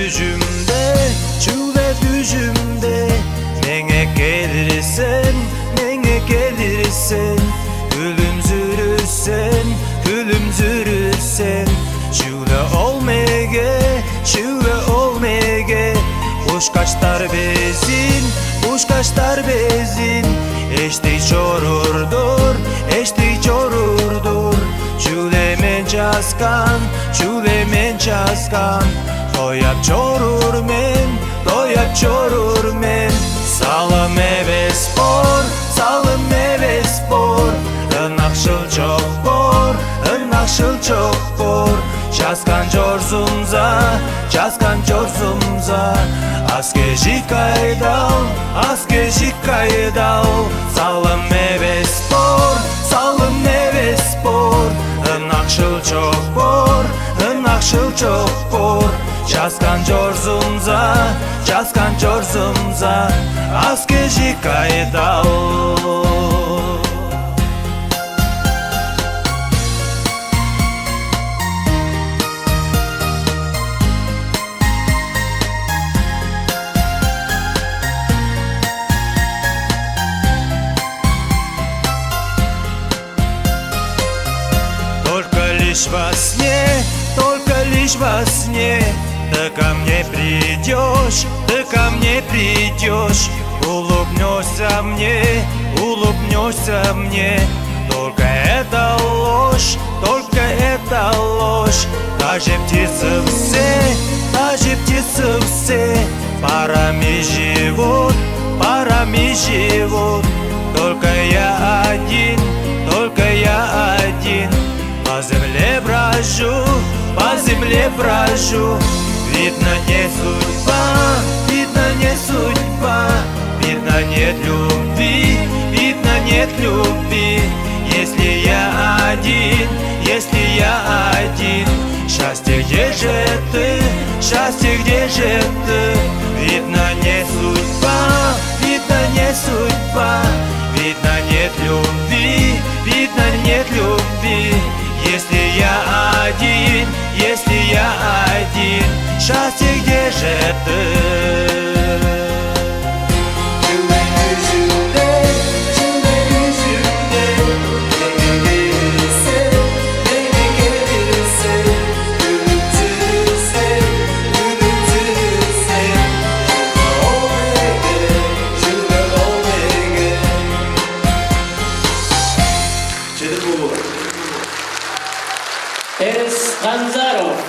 düşümde, çule düşümde. Menge gelirsen, menge gelirsen, gülümsürürsen, gülümsürürsen. Çule olmege, çule olmege. Kuş kaçtar bezin, kuş kaçtar bezin. Eşti çorurdur, eşti çorurdur. Çule men çaskan, çule men çaskan. Doyap çorur men, doyap çorur men. Salım eve spor, salım eve spor. Inakşıl çok bor, inakşıl çok bor. Çaskan çorzumza, çaskan çorzumza. Askeci kaydal, askeci kaydal. Salım eve spor, salım eve spor. Inakşıl çok bor, inakşıl çok bor. Çaskan çorzumza, çaskan çorzumza. Askeci kaydal. Во сне, только лишь во сне. Ты ко мне придешь, ты ко мне придешь. Улыбнешься мне, улыбнешься мне. Только это ложь, только это ложь. Даже птицы все парами живут, парами живут. Только я один, только я один. По земле брожу, по земле брожу. Видно, не судьба, видно, не судьба. Видно, нет любви, видно, нет любви. Если я один, если я один. Счастье, где же ты? Счастье, где же ты? Видно, не судьба, видно, не судьба. Видно, нет любви, видно, нет любви. Если я один, если я один. Счастье, где же ты? Эрес Ханзаров.